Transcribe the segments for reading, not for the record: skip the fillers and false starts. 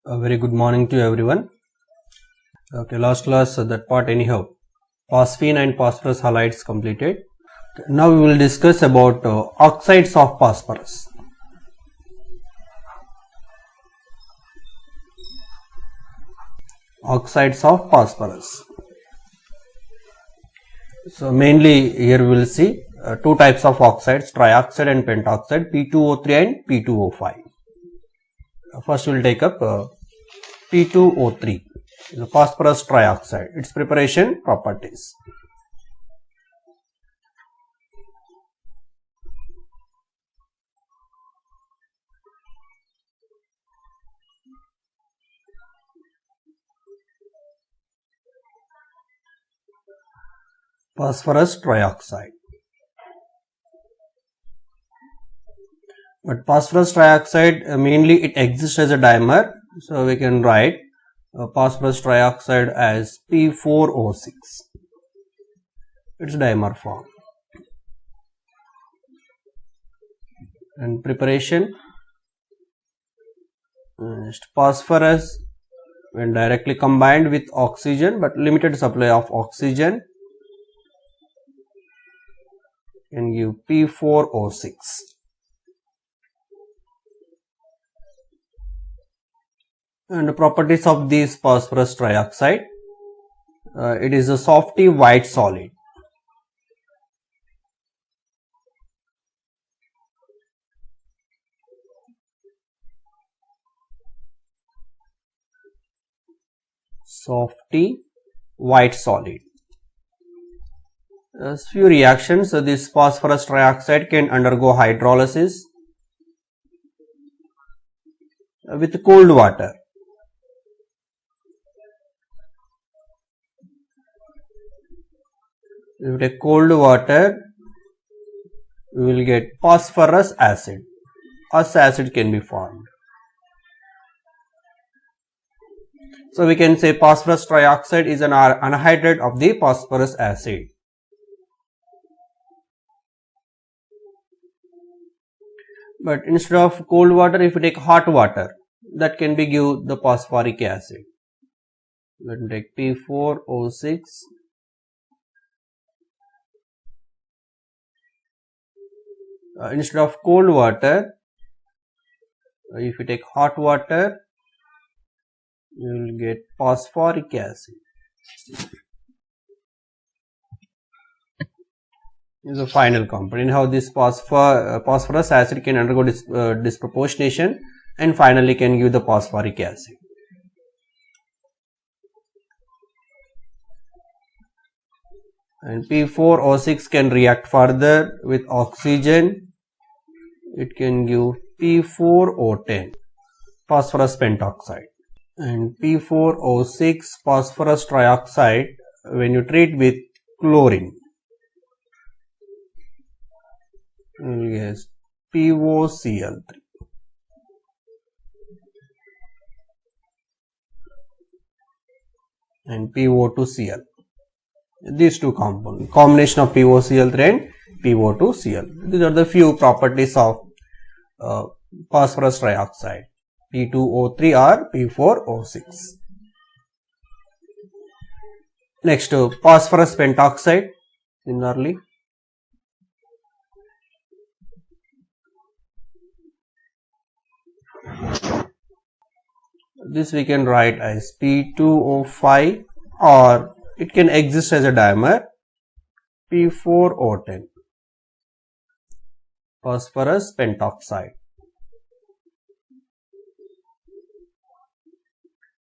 A very good morning to everyone. Okay, last class that part anyhow. Phosphine and phosphorus halides completed. Now we will discuss about oxides of phosphorus. Oxides of phosphorus. So mainly here we will see two types of oxides, trioxide and pentoxide, P2O3 and P2O5. First we will take up P2O3, the phosphorus trioxide, its preparation properties. Phosphorus trioxide. But phosphorus trioxide mainly it exists as a dimer, so we can write phosphorus trioxide as P4O6. Its dimer form. And preparation, phosphorus when directly combined with oxygen but limited supply of oxygen can give P4O6. And the properties of this phosphorus trioxide, it is a softy white solid. Softy white solid. Few reactions, this phosphorus trioxide can undergo hydrolysis with cold water. If you take cold water, we will get phosphorus acid. Phosphorus acid can be formed. So we can say phosphorus trioxide is an anhydride of the phosphorus acid. But instead of cold water, if you take hot water, that can be give the phosphoric acid. Let me take P4O6. Instead of cold water, if you take hot water, you will get phosphoric acid. This is the final component. How this phosphorus acid can undergo disproportionation and finally can give the phosphoric acid. And P4O6 can react further with oxygen. It can give P4O10, phosphorus pentoxide. And P4O6 phosphorus trioxide, when you treat with chlorine, yes, POCl3. And PO2Cl. These two compounds, combination of POCl3 and PO2Cl. These are the few properties of phosphorus trioxide, P2O3 or P4O6. Next, phosphorus pentoxide. Similarly, this we can write as P2O5, or it can exist as a dimer, P4O10, phosphorus pentoxide.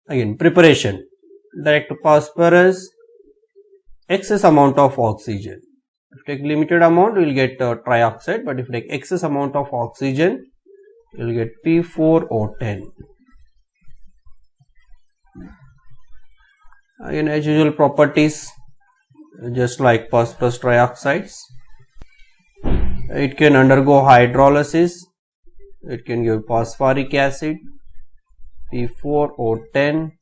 Again, preparation, direct phosphorus, excess amount of oxygen. If you take limited amount, we will get trioxide, but if you take excess amount of oxygen, you will get P4O10. Again, as usual properties, just like phosphorus trioxides, it can undergo hydrolysis, it can give phosphoric acid, P4O10,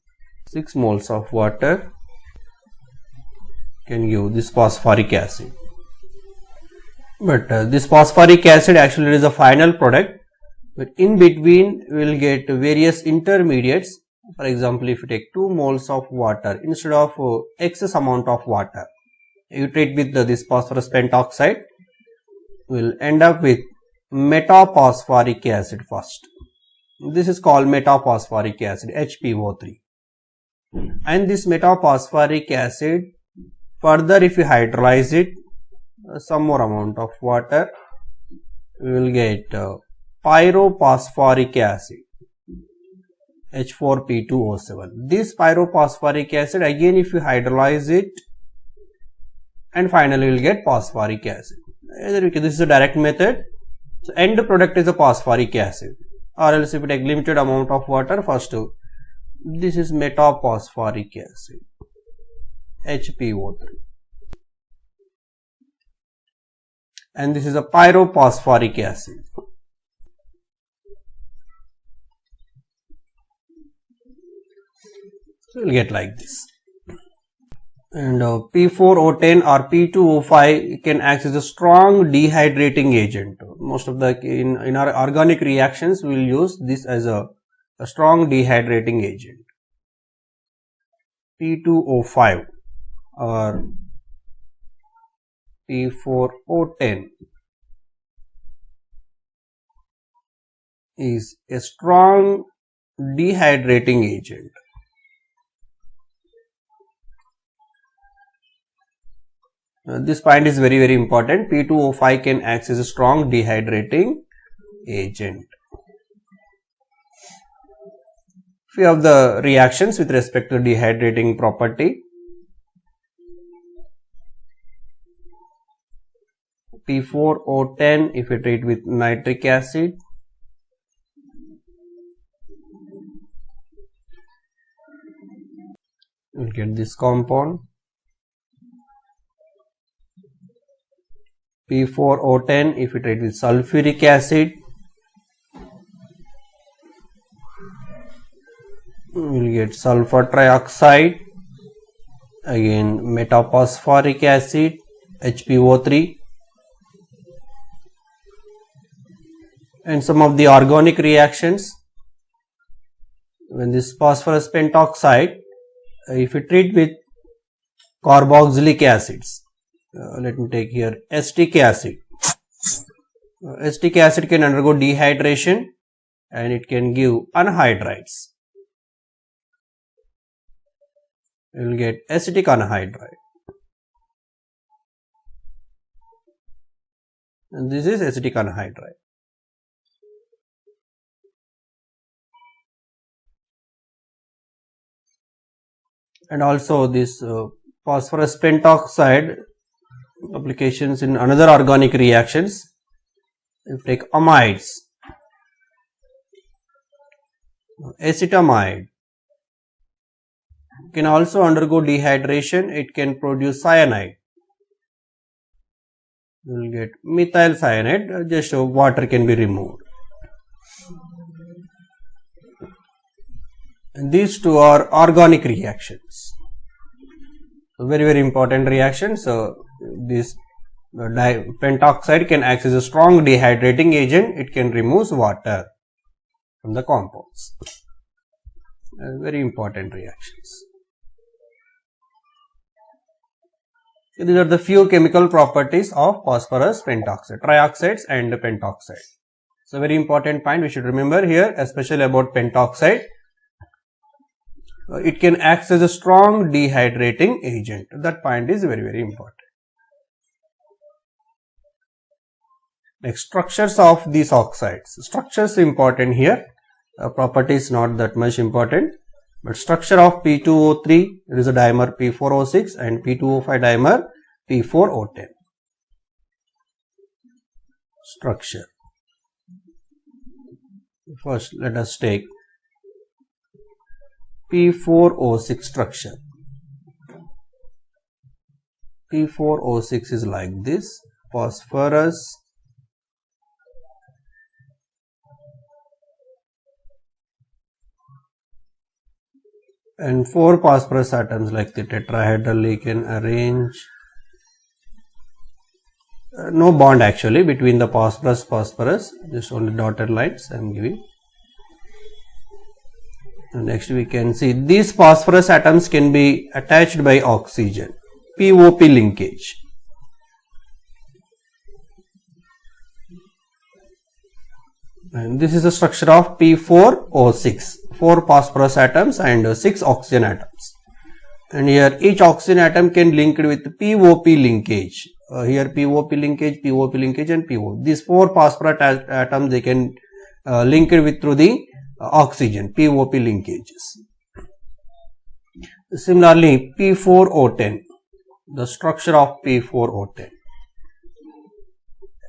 6 moles of water can give this phosphoric acid. But this phosphoric acid actually is a final product, but in between we will get various intermediates For example, if you take 2 moles of water instead of excess amount of water, you treat with this phosphorus pentoxide, will end up with metaphosphoric acid first. This is called metaphosphoric acid, HPO3. And this metaphosphoric acid, further if you hydrolyze it, some more amount of water, we will get pyrophosphoric acid, H4P2O7. This pyrophosphoric acid, again if you hydrolyze it, and finally we will get phosphoric acid. This is a direct method. So end product is a phosphoric acid, or else if you take limited amount of water, first this is metaphosphoric acid, HPO3, and this is a pyrophosphoric acid. So you will get like this. And P4O10 or P2O5 can act as a strong dehydrating agent. Most of the in our organic reactions we will use this as a strong dehydrating agent. P2O5 or P4O10 is a strong dehydrating agent. This point is very important. P2O5 can act as a strong dehydrating agent. Few of the reactions with respect to dehydrating property. P4O10, if we treat with nitric acid, we will get this compound. P4O10, if we treat with sulfuric acid, we will get sulfur trioxide, again metaphosphoric acid, HPO3, and some of the organic reactions. When this phosphorus pentoxide, if we treat with carboxylic acids, let me take here acetic acid. Acetic acid can undergo dehydration and it can give anhydrides. We will get acetic anhydride. And this is acetic anhydride. And also this phosphorus pentoxide applications in another organic reactions. If you take amides, acetamide can also undergo dehydration, it can produce cyanide. You will get methyl cyanide, just water can be removed. And these two are organic reactions. So very important reactions. So this pentoxide can act as a strong dehydrating agent. It can remove water from the compounds. Very important reactions. So these are the few chemical properties of phosphorus pentoxide, trioxides and pentoxide. So very important point we should remember here, especially about pentoxide. It can act as a strong dehydrating agent. That point is very important. Next, structures of these oxides. Structures important here. Properties not that much important. But structure of P2O3, it is a dimer P4O6 and P2O5 dimer P4O10. Structure. First, let us take P4O6 structure. P4O6 is like this: phosphorus, and 4 phosphorus atoms like the tetrahedral you can arrange. No bond actually between the phosphorus, just only dotted lines I am giving. Next we can see these phosphorus atoms can be attached by oxygen, POP linkage. And this is the structure of P4O6, 4 phosphorus atoms and 6 oxygen atoms. And here each oxygen atom can link with POP linkage. Here POP linkage and PO. These 4 phosphorus atoms they can link with through the oxygen, POP linkages. Similarly, P4O10, the structure of P4O10.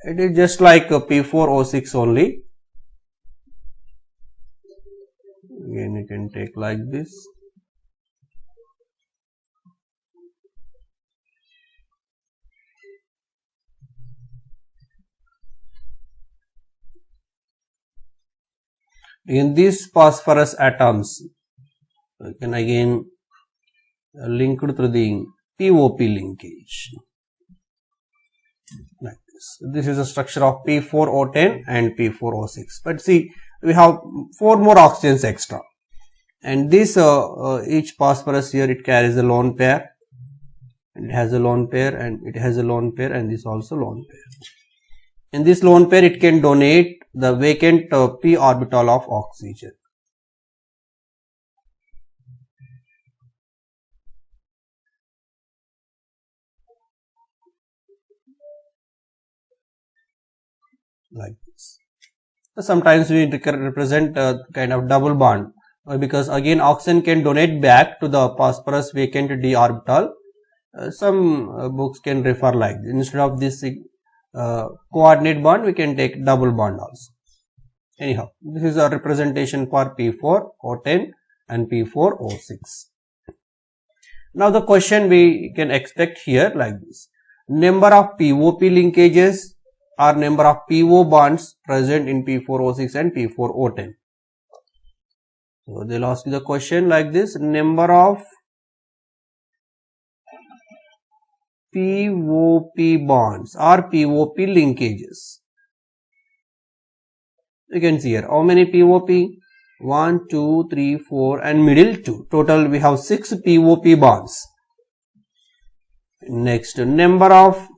It is just like P4O6 only. Again, you can take like this. In these phosphorus atoms, you can again link through the POP linkage. Like this. This is the structure of P4O10 and P4O6. But see, we have 4 more oxygens extra. And this each phosphorus here it carries a lone pair. It has a lone pair and it has a lone pair and this also lone pair. In this lone pair it can donate the vacant p orbital of oxygen. Like this. So sometimes we represent a kind of double bond because again oxygen can donate back to the phosphorus vacant d orbital. Some books can refer like this. Instead of this coordinate bond, we can take double bond also. Anyhow, this is a representation for P4O10 and P4O6. Now the question we can expect here like this: number of POP linkages or number of PO bonds present in P4O6 and P4O10. So they'll ask you the question like this: number of POP bonds or POP linkages. You can see here how many POP? 1, 2, 3, 4 and middle 2. Total we have 6 POP bonds. Next, number of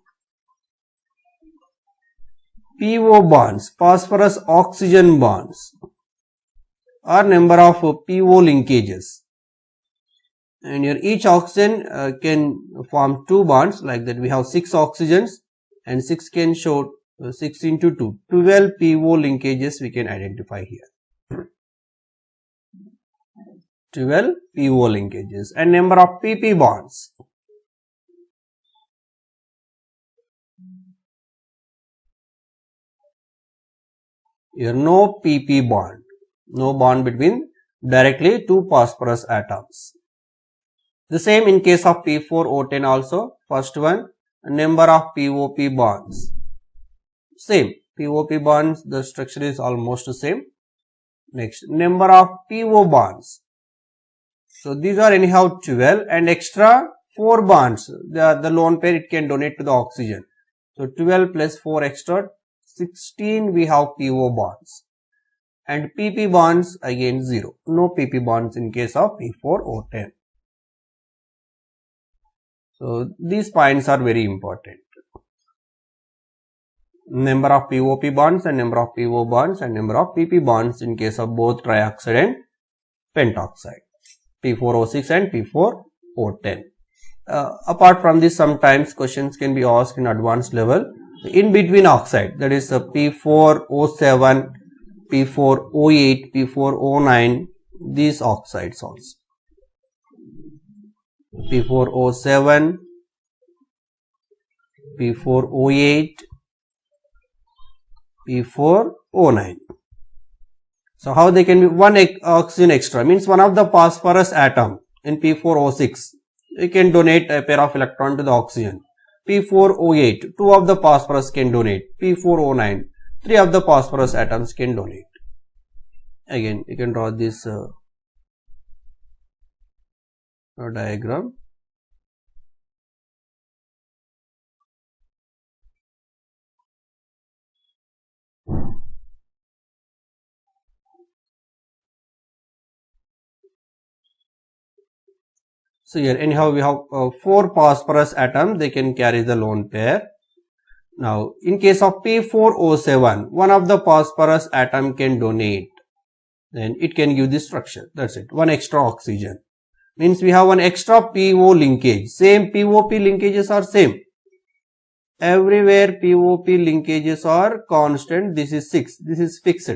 PO bonds, phosphorus oxygen bonds, or number of PO linkages. And here each oxygen can form 2 bonds, like that we have 6 oxygens and 6 can show 6 into 2, 12 PO linkages we can identify here. 12 PO linkages and number of PP bonds. Here no PP bond, no bond between directly 2 phosphorus atoms. The same in case of P4O10 also. First one, number of POP bonds. Same, POP bonds, the structure is almost the same. Next, number of PO bonds. So these are anyhow 12 and extra 4 bonds. The lone pair it can donate to the oxygen. So 12 plus 4 extra, 16 we have PO bonds. And PP bonds again 0. No PP bonds in case of P4O10. So these points are very important. Number of POP bonds and number of PO bonds and number of PP bonds in case of both trioxide and pentoxide, P4O6 and P4O10. Apart from this, sometimes questions can be asked in advanced level in between oxide, that is P4O7, P4O8, P4O9, these oxides also. P4O7, P4O8, P4O9. So how they can be one oxygen extra means one of the phosphorus atom in P4O6 it can donate a pair of electron to the oxygen. P4O8 two of the phosphorus can donate. P4O9 three of the phosphorus atoms can donate. Again you can draw this diagram. So here anyhow we have 4 phosphorus atoms, they can carry the lone pair. Now in case of P4O7, one of the phosphorus atom can donate, then it can give this structure. That's it, one extra oxygen. Means we have one extra PO linkage. Same POP linkages are same. Everywhere POP linkages are constant. This is 6. This is fixed.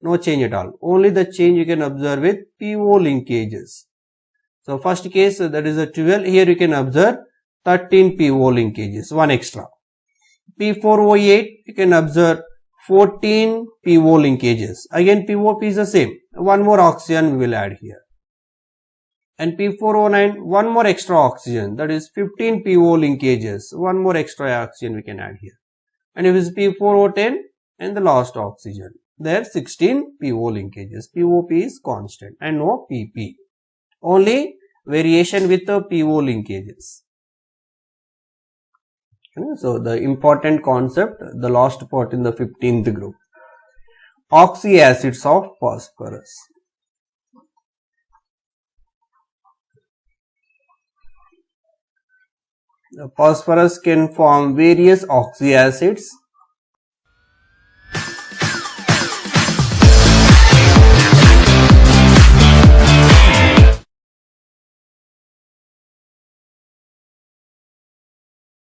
No change at all. Only the change you can observe with PO linkages. So first case, that is a 12. Here you can observe 13 PO linkages. One extra. P4O8, you can observe 14 PO linkages. Again POP is the same. One more oxygen we will add here. And P4O9, one more extra oxygen, that is 15 PO linkages, one more extra oxygen we can add here. And if it is P4O10 and the last oxygen, there 16 PO linkages. POP is constant and no PP. Only variation with the PO linkages. So the important concept, the last part in the 15th group. Oxyacids of phosphorus. Phosphorus can form various oxyacids.